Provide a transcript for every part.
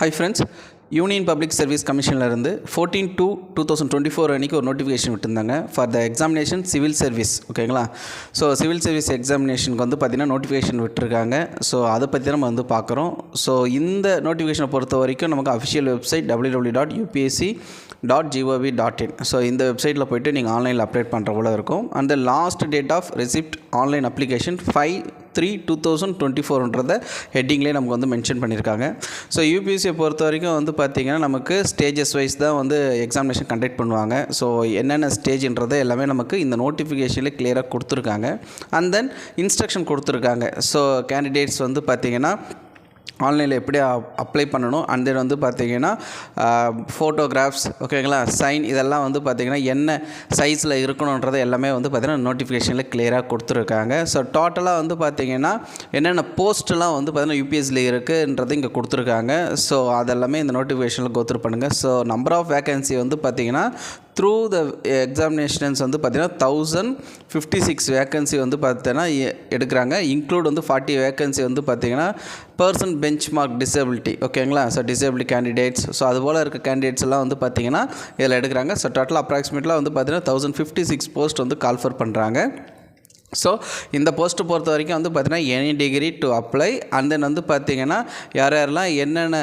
Hi friends, Union Public Service கமிஷன்லேருந்து 14/2/2024 அன்றைக்கி ஒரு நோட்டிஃபிகேஷன் விட்டுருந்தாங்க for the examination civil service. ஓகேங்களா? ஸோ சிவில் சர்வீஸ் எக்ஸாமினேஷனுக்கு வந்து பார்த்திங்கன்னா நோட்டிஃபிகேஷன் விட்டுருக்காங்க. ஸோ அதை பற்றி நம்ம வந்து பார்க்குறோம். ஸோ இந்த நோட்டிஃபிகேஷனை பொறுத்த வரைக்கும் நமக்கு அஃபிஷியல் வெப்சைட் www.upsc.gov.in. ஸோ இந்த வெப்சைட்டில் போய்ட்டு நீங்கள் ஆன்லைனில் அப்டேட் பண்ணுற போல இருக்கும். அந்த last date of receipt online application 5/3/2024 ஹெட்டிங்லேயே நமக்கு வந்து மென்ஷன் பண்ணியிருக்காங்க. ஸோ யூபிஎஸ்சியை பொறுத்த வரைக்கும் வந்து பார்த்திங்கன்னா நமக்கு ஸ்டேஜஸ் வைஸ் தான் வந்து எக்ஸாமினேஷன் கண்டக்ட் பண்ணுவாங்க. ஸோ என்னென்ன ஸ்டேஜ்ன்றதை எல்லாமே நமக்கு இந்த நோட்டிஃபிகேஷனில் கிளியராக கொடுத்துருக்காங்க. அண்ட் தென் இன்ஸ்ட்ரக்ஷன் கொடுத்துருக்காங்க. ஸோ கேண்டிடேட்ஸ் வந்து பார்த்திங்கன்னா ஆன்லைனில் எப்படி அப்ளை பண்ணணும், அண்ட் தென் வந்து பார்த்திங்கன்னா ஃபோட்டோகிராஃப்ஸ், ஓகேங்களா, சைன், இதெல்லாம் வந்து பார்த்திங்கன்னா என்ன சைஸில் இருக்கணுன்றதை எல்லாமே வந்து பார்த்திங்கன்னா நோட்டிஃபிகேஷனில் கிளியராக கொடுத்துருக்காங்க. ஸோ டோட்டலாக வந்து பார்த்திங்கன்னா என்னென்ன போஸ்ட்டெலாம் வந்து பார்த்திங்கன்னா யூபிஎஸ்சியில் இருக்குன்றது இங்கே கொடுத்துருக்காங்க. ஸோ அதெல்லாமே இந்த நோட்டிஃபிகேஷனில் கோத்ரூ பண்ணுங்கள். ஸோ நம்பர் ஆஃப் வேகன்சி வந்து பார்த்திங்கன்னா த்ரூ த எக்ஸாமினேஷன்ஸ் வந்து பார்த்திங்கன்னா 1056 வேக்கன்சி வந்து பார்த்தீங்கன்னா எடுக்கிறாங்க. இன்க்ளூட் வந்து 40 வேக்கன்சி வந்து பார்த்திங்கன்னா பர்சன் பெஞ்ச் மார்க் டிசபிலிட்டி, ஓகேங்களா. ஸோ டிசபிலிட்டி கேண்டிடேட்ஸ், ஸோ அதுபோல் இருக்க கேண்டிடேட்ஸ் எல்லாம் வந்து பார்த்திங்கன்னா இதில் எடுக்கிறாங்க. ஸோ டோட்டல் அப்ராக்சிமேட்லாம் வந்து பார்த்திங்கன்னா 1056 போஸ்ட் வந்து கால்ஃபர் பண்ணுறாங்க. ஸோ இந்த போஸ்ட்டு பொறுத்த வரைக்கும் வந்து பார்த்திங்கன்னா any degree to apply, and then வந்து பார்த்திங்கன்னா யாரெல்லாம் என்னென்ன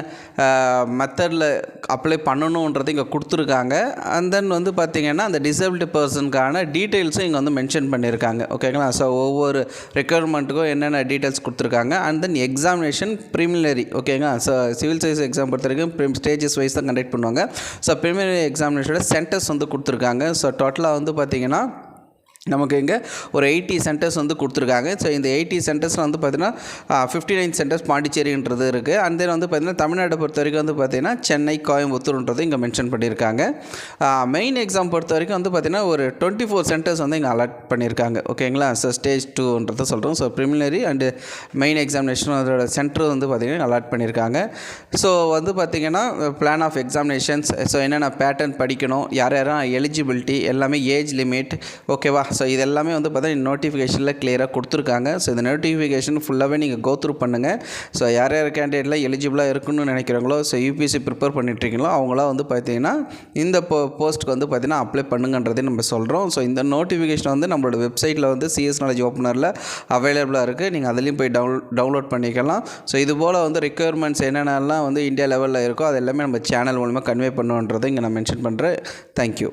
மெத்தடில் அப்ளை பண்ணணுன்றது இங்கே கொடுத்துருக்காங்க. அண்ட் தென் வந்து பார்த்திங்கன்னா அந்த டிசபிலிட்டி பர்சனுக்கான டீட்டெயில்ஸும் இங்கே வந்து மென்ஷன் பண்ணியிருக்காங்க, ஓகேங்களா. ஸோ ஒவ்வொரு ரெக்குயர்மெண்ட்டுக்கும் என்னென்ன டீட்டெயில்ஸ் கொடுத்துருக்காங்க. அண்ட் தென் எக்ஸாமினேஷன் ப்ரிலிமினரி, ஓகேங்களா. ஸோ சிவில் சர்வீஸ் எக்ஸாம் பொறுத்த வரைக்கும் ஸ்டேஜஸ் வைஸ் தான் கண்டக்ட் பண்ணுவாங்க. ஸோ ப்ரிலிமினரி எக்ஸாமினேஷனோட சென்டர்ஸ் வந்து கொடுத்துருக்காங்க. ஸோ டோட்டலாக வந்து பார்த்திங்கன்னா நமக்கு இங்கே ஒரு 80 சென்டர்ஸ் வந்து கொடுத்துருக்காங்க. ஸோ இந்த 80 சென்டர்ஸில் வந்து பார்த்திங்கன்னா 59 சென்டர்ஸ் பாண்டிச்சேரின்றது இருக்குது. அண்ட் தென் வந்து பார்த்திங்கன்னா தமிழ்நாட்டை பொறுத்த வரைக்கும் வந்து பார்த்திங்கன்னா சென்னை, கோயம்புத்தூர்ன்றது இங்கே மென்ஷன் பண்ணியிருக்காங்க. மெயின் எக்ஸாம் பொறுத்த வரைக்கும் வந்து பார்த்திங்கன்னா ஒரு 24 சென்டர்ஸ் வந்து இங்கே அலாட் பண்ணியிருக்காங்க, ஓகேங்களா. ஸோ ஸ்டேஜ் 2ன்றதை சொல்கிறோம். So preliminary and main examination அதோட சென்டர் வந்து பார்த்திங்கன்னா அலாட் பண்ணியிருக்காங்க. ஸோ வந்து பார்த்திங்கன்னா பிளான் ஆஃப் எக்ஸாமினேஷன்ஸ், ஸோ என்னென்ன பேட்டர்ன் படிக்கணும், யாரெல்லாம் எலிஜிபிலிட்டி, எல்லாமே ஏஜ் லிமிட், ஓகேவா. ஸோ இது எல்லாமே வந்து பார்த்தீங்கன்னா நோட்டிஃபிகேஷனில் கிளியராக கொடுத்துருக்காங்க. ஸோ இந்த நோட்டிஃபிகேஷன் ஃபுல்லாகவே நீங்கள் கோத்ரூ பண்ணுங்கள். ஸோ யார் கேண்டிடேட்லாம் எலிஜிபிளாக இருக்குன்னு நினைக்கிறாங்களோ, ஸோ யூபிஎஸ்சி ப்ரிப்பேர் பண்ணிட்டுருக்கீங்களோ அவங்களாம் வந்து பார்த்தீங்கன்னா இந்த போஸ்ட்டுக்கு வந்து பார்த்திங்கன்னா அப்ளை பண்ணுங்கன்றதே நம்ம சொல்கிறோம். ஸோ இந்த நோட்டிஃபிகேஷன் வந்து நம்மளோட வெப்சைட்டில் வந்து சிஎஸ் நாலேஜ் ஓப்பனரில் அவைலபிளாக இருக்குது. நீங்கள் அதுலேயும் போய் டவுன்லோட் பண்ணிக்கலாம். ஸோ இது போல் வந்து ரெக்குயர்மெண்ட்ஸ் என்னென்னலாம் வந்து இந்தியா லெவலில் இருக்கோ அது எல்லாமே நம்ம சேனல் மூலமாக கன்வே பண்ணுன்றதை இங்கே நான் மென்ஷன் பண்ணுறேன். தேங்க்யூ.